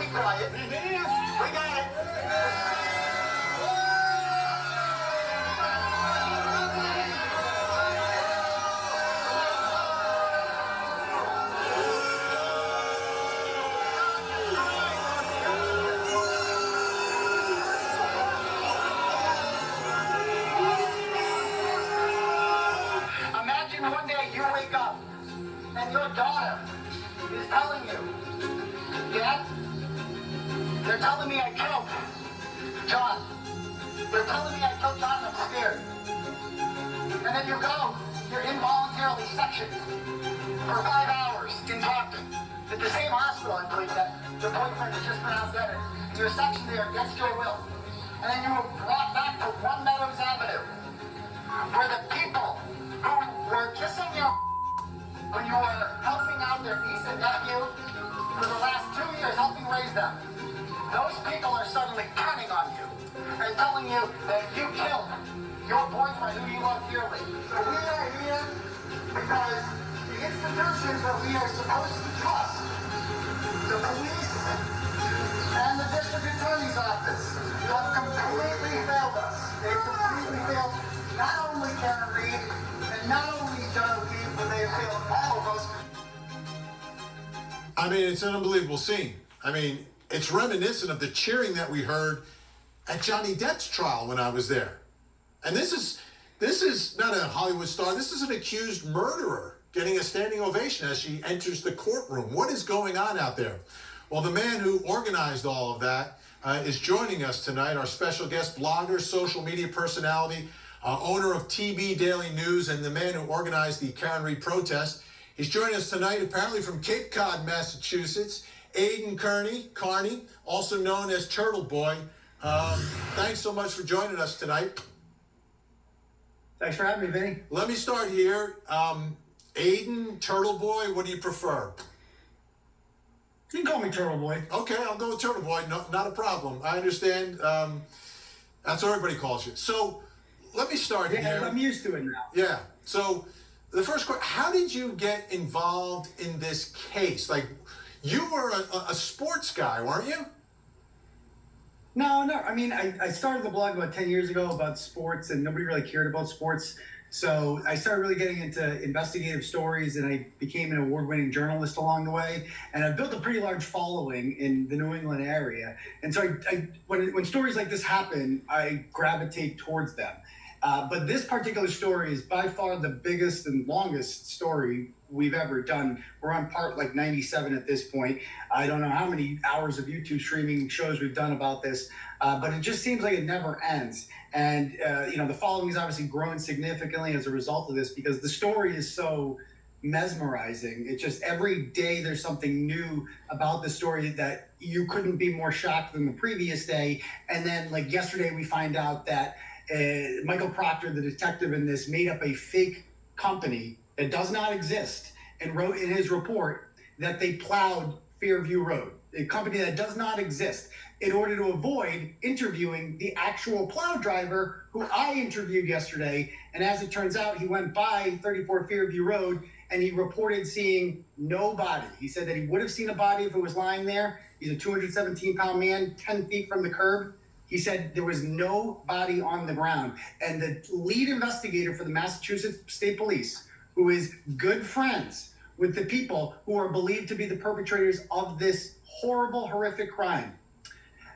be quiet. We got it. Imagine one day you wake up and your daughter is telling you, Dad, they're telling me I killed John. They're telling me I killed John, I'm scared. And then you go, you're involuntarily sectioned for 5 hours in Brockton at the same hospital, I believe, that the boyfriend has just pronounced dead. And you're sectioned there against your will. And then you were brought back to One Meadows Avenue, where the people who were kissing you when you were helping out their niece and nephew for the last 2 years, helping raise them, those people are suddenly turning on you and telling you that you killed your boyfriend who you love dearly. So we are here because the institutions that we are supposed to trust, the police and the district attorney's office, have completely failed us. They've completely failed not only Karen Read and not only John O'Keefe, but they have failed all of us. I mean, it's an unbelievable scene. I mean, it's reminiscent of the cheering that we heard at Johnny Depp's trial when I was there. And this is not a Hollywood star. This is an accused murderer getting a standing ovation as she enters the courtroom. What is going on out there? Well, the man who organized all of that is joining us tonight, our special guest, blogger, social media personality, owner of TB Daily News, and the man who organized the Karen Read protest. He's joining us tonight, apparently from Cape Cod, Massachusetts. Aidan Kearney, also known as Turtle Boy. Thanks so much for joining us tonight. Thanks for having me, Vinny. Let me start here. Aidan, Turtle Boy, what do you prefer? You can call me Turtle Boy. Okay, I'll go with Turtle Boy. No, not a problem. I understand. That's what everybody calls you. So let me start here. Yeah, I'm used to it now. Yeah. So the first question, how did you get involved in this case? Like, you were a sports guy, weren't you? No. I mean, I started the blog about 10 years ago about sports, and nobody really cared about sports. So I started really getting into investigative stories, and I became an award-winning journalist along the way. And I've built a pretty large following in the New England area. And so when stories like this happen, I gravitate towards them. But this particular story is by far the biggest and longest story we've ever done. We're on part like 97 at this point. I don't know how many hours of YouTube streaming shows we've done about this, but it just seems like it never ends. And, the following is obviously growing significantly as a result of this because the story is so mesmerizing. It's just every day there's something new about the story that you couldn't be more shocked than the previous day. And then like yesterday, we find out that Michael Proctor, the detective in this, made up a fake company that does not exist and wrote in his report that they plowed Fairview Road, a company that does not exist, in order to avoid interviewing the actual plow driver who I interviewed yesterday. And as it turns out, he went by 34 Fairview Road and he reported seeing no body. He said that he would have seen a body if it was lying there. He's a 217-pound man, 10 feet from the curb. He said there was no body on the ground. And the lead investigator for the Massachusetts State Police, who is good friends with the people who are believed to be the perpetrators of this horrible, horrific crime,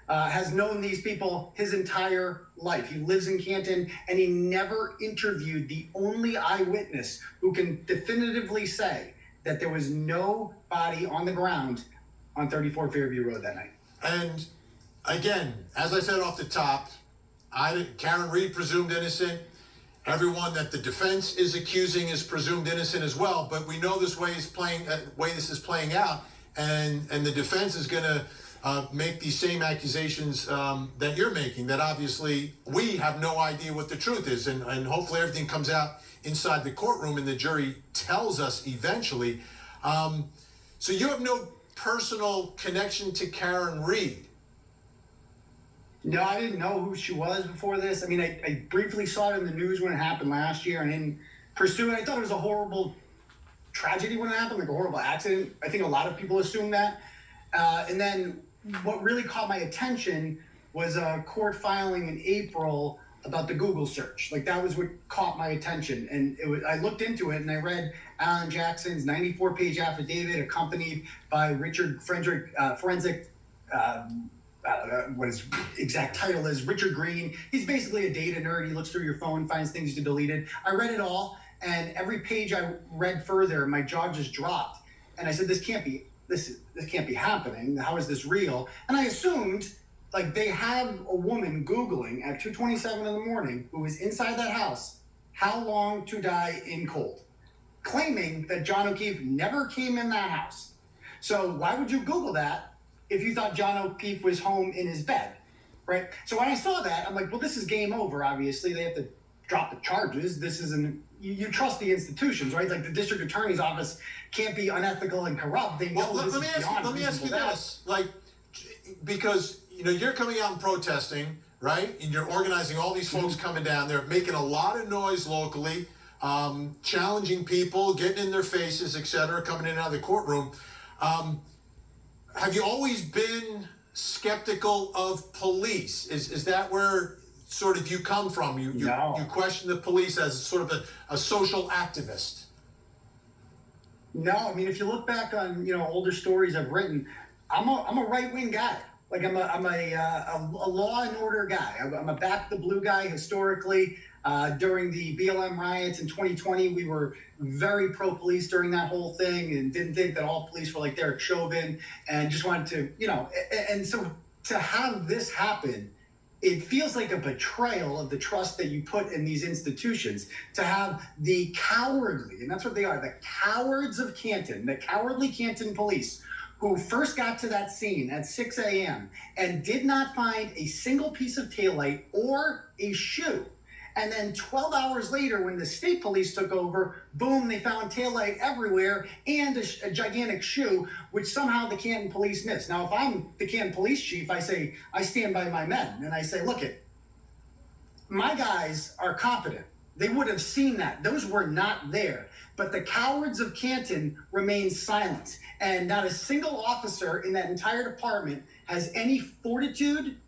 has known these people his entire life. He lives in Canton, and he never interviewed the only eyewitness who can definitively say that there was no body on the ground on 34 Fairview Road that night. And again, as I said off the top, Karen Read presumed innocent. Everyone that the defense is accusing is presumed innocent as well. But we know this way this is playing out, and the defense is going to make these same accusations that you're making. That obviously we have no idea what the truth is, and hopefully everything comes out inside the courtroom, and the jury tells us eventually. So you have no personal connection to Karen Read. No, I didn't know who she was before this. I mean, I briefly saw it in the news when it happened last year and didn't pursue it. I thought it was a horrible tragedy when it happened, like a horrible accident. I think a lot of people assume that. And then what really caught my attention was a court filing in April about the Google search. Like that was what caught my attention, and I looked into it and I read Alan Jackson's 94-page affidavit, accompanied by Richard Forensic. What his exact title is, Richard Green. He's basically a data nerd. He looks through your phone, finds things you deleted. I read it all, and every page I read further, my jaw just dropped, and I said, "This can't be happening. How is this real?" And I assumed, like, they have a woman Googling at 2:27 in the morning who was inside that house, how long to die in cold, claiming that John O'Keefe never came in that house. So why would you Google that if you thought John O'Keefe was home in his bed, right? So when I saw that, I'm like, well, this is game over, obviously. They have to drop the charges. This isn't, you trust the institutions, right? Like the district attorney's office can't be unethical and corrupt. They know let me ask you this, like, because, you know, you're coming out and protesting, right? And you're organizing all these folks coming down there, making a lot of noise locally, challenging people, getting in their faces, et cetera, coming in and out of the courtroom. Have you always been skeptical of police? Is that where sort of you come from? You question the police as sort of a social activist? No, I mean, if you look back on, you know, older stories I've written, I'm a right-wing guy. Like I'm a law and order guy. I'm a back the blue guy historically. During the BLM riots in 2020, we were very pro-police during that whole thing and didn't think that all police were like Derek Chauvin, and just wanted to, you know, and so to have this happen, it feels like a betrayal of the trust that you put in these institutions. To have the cowardly, and that's what they are, the cowards of Canton, the cowardly Canton police, who first got to that scene at 6 a.m. and did not find a single piece of taillight or a shoe. And then 12 hours later, when the state police took over, boom, they found taillight everywhere and a gigantic shoe, which somehow the Canton police missed. Now, if I'm the Canton police chief, I stand by my men and I say, look, my guys are competent. They would have seen that. Those were not there. But the cowards of Canton remain silent. And not a single officer in that entire department has any fortitude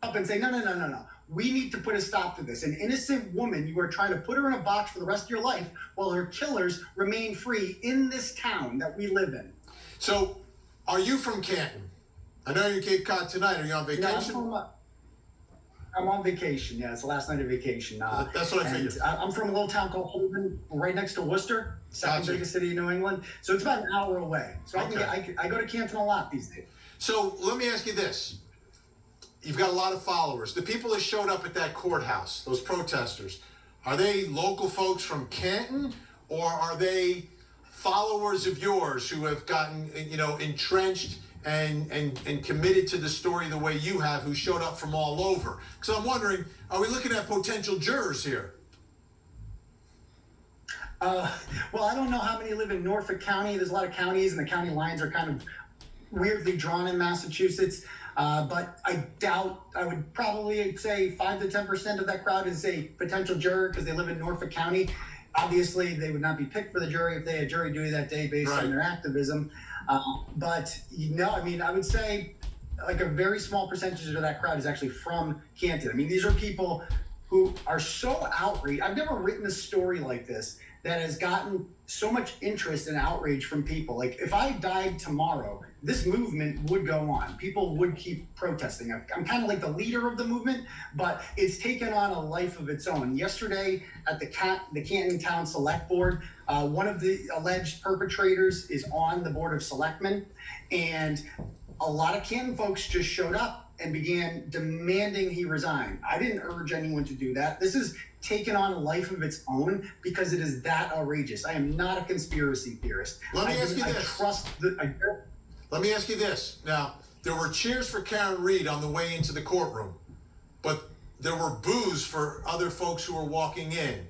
up and say, no. We need to put a stop to this. An innocent woman, you are trying to put her in a box for the rest of your life while her killers remain free in this town that we live in. So, are you from Canton? I know you're in Cape Cod tonight. Are you on vacation? No, I'm on vacation. Yeah, it's the last night of vacation. That's what I figured. I'm from a little town called Holden, right next to Worcester, second biggest city in New England. So it's about an hour away. So I go to Canton a lot these days. So let me ask you this. You've got a lot of followers. The people that showed up at that courthouse, those protesters, are they local folks from Canton, or are they followers of yours who have gotten, you know, entrenched and committed to the story the way you have, who showed up from all over? Because I'm wondering, are we looking at potential jurors here? Well, I don't know how many live in Norfolk County. There's a lot of counties, and the county lines are kind of weirdly drawn in Massachusetts. But I doubt, I would probably say 5 to 10% of that crowd is a potential juror because they live in Norfolk County. Obviously, they would not be picked for the jury if they had jury duty that day based on their activism. But, you know, I mean, I would say like a very small percentage of that crowd is actually from Canton. I mean, these are people who are so outraged. I've never written a story like this that has gotten so much interest and outrage from people. Like, if I died tomorrow, this movement would go on. People would keep protesting. I'm kind of like the leader of the movement, but it's taken on a life of its own. Yesterday at the Canton Town Select Board, one of the alleged perpetrators is on the Board of Selectmen, and a lot of Canton folks just showed up and began demanding he resign. I didn't urge anyone to do that. This is taken on a life of its own because it is that outrageous. I am not a conspiracy theorist. Let me ask you this. Now, there were cheers for Karen Read on the way into the courtroom, but there were boos for other folks who were walking in.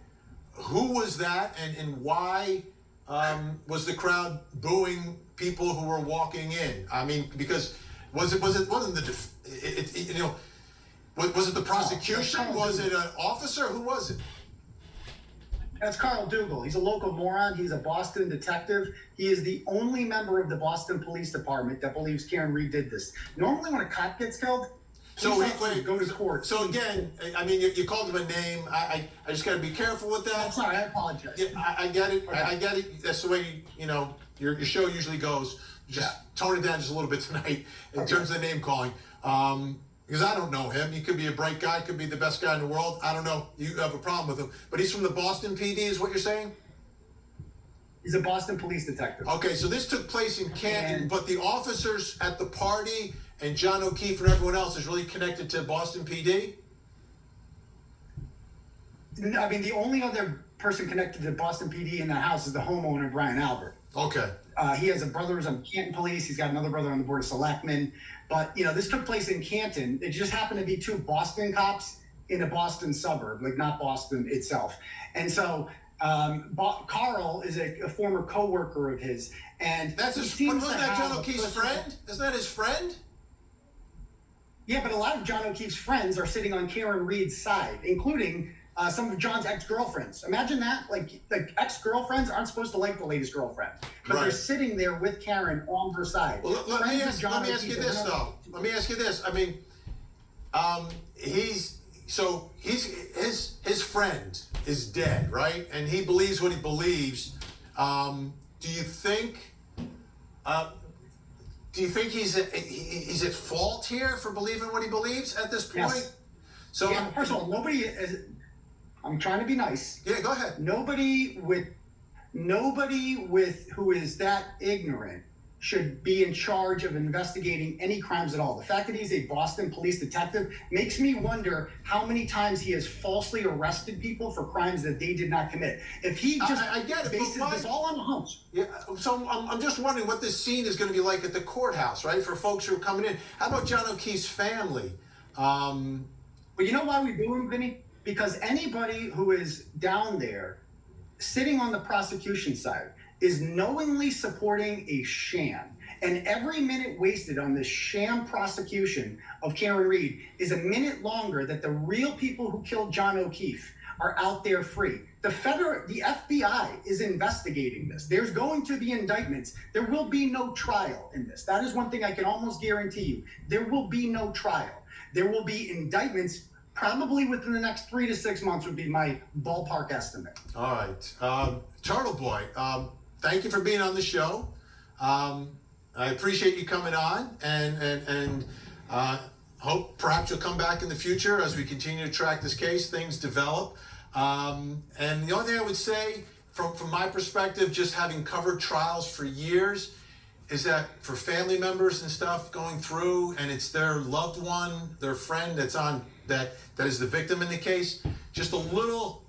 Who was that, and why was the crowd booing people who were walking in? I mean, because was it the prosecution? Was it an officer? Who was it? That's Carl Dougal. He's a local moron. He's a Boston detective. He is the only member of the Boston Police Department that believes Karen Reed did this. Normally, when a cop gets killed, So police officers wait, go to court. So again, I mean, you called him a name. I just got to be careful with that. I'm sorry, I apologize. Yeah, I get it. Okay. I get it. That's the way your show usually goes. Just tone it down just a little bit tonight in terms of the name calling. Because I don't know him. He could be a bright guy, could be the best guy in the world. I don't know. You have a problem with him. But he's from the Boston PD, is what you're saying? He's a Boston police detective. Okay, so this took place in Canton, And- but the officers at the party and John O'Keefe and everyone else is really connected to Boston PD? I mean, the only other person connected to Boston PD in that house is the homeowner, Brian Albert. Okay. He has a brother who's on Canton Police. He's got another brother on the Board of Selectmen. But, this took place in Canton. It just happened to be two Boston cops in a Boston suburb, like not Boston itself. And so Carl is a former co-worker of his. And That's his. Wasn't that John O'Keefe's friend? Isn't that his friend? Yeah, but a lot of John O'Keefe's friends are sitting on Karen Reed's side, including some of John's ex-girlfriends. Imagine that. Like ex-girlfriends aren't supposed to like the latest girlfriend, but they're Right. sitting there with Karen on her side. Well, let me Friends of ask John you O'Keefe this are- though. Let me ask you this. I mean, he's his friend is dead, right? And he believes what he believes. Do you think he's at fault here for believing what he believes at this point? Yes. So Yeah, first of all, nobody is. I'm trying to be nice. yeah, go ahead. Nobody with who is that ignorant should be in charge of investigating any crimes at all. The fact that he's a Boston police detective makes me wonder how many times he has falsely arrested people for crimes that they did not commit. If he just I get it, but bases why- this all on a hunch. Yeah, so I'm just wondering what this scene is going to be like at the courthouse, right? For folks who are coming in. How about John O'Keefe's family? But you know why we do him, Vinny? Because anybody who is down there sitting on the prosecution side is knowingly supporting a sham. And every minute wasted on this sham prosecution of Karen Reed is a minute longer that the real people who killed John O'Keefe are out there free. The FBI is investigating this. There's going to be indictments. There will be no trial in this. That is one thing I can almost guarantee you. There will be no trial. There will be indictments probably within the next 3 to 6 months would be my ballpark estimate. All right. Turtle Boy, thank you for being on the show. I appreciate you coming on and hope perhaps you'll come back in the future as we continue to track this case, things develop. And the only thing I would say from my perspective, just having covered trials for years, is that for family members and stuff going through and it's their loved one, their friend that is the victim in the case, just a little,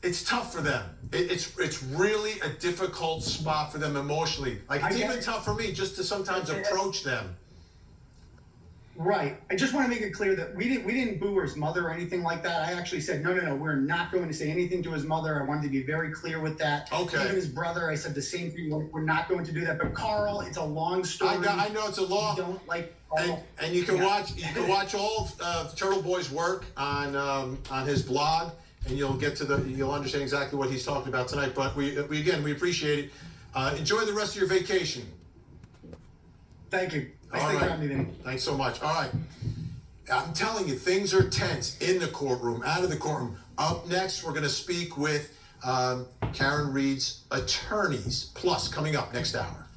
it's tough for them. It's really a difficult spot for them emotionally. Like it's even tough for me just to sometimes approach them. Right. I just want to make it clear that we didn't boo his mother or anything like that. I actually said, no, we're not going to say anything to his mother. I wanted to be very clear with that. Okay. Even his brother, I said the same thing. We're not going to do that. But Carl, it's a long story. I know it's a long. We don't like Carl. And you can watch all of Turtle Boy's work on his blog, and you'll understand exactly what he's talking about tonight. But we appreciate it. Enjoy the rest of your vacation. Thank you. All Thanks for right. having me. Thanks so much. All right. I'm telling you, things are tense in the courtroom, out of the courtroom. Up next, we're going to speak with Karen Reed's attorneys. Plus, coming up next hour.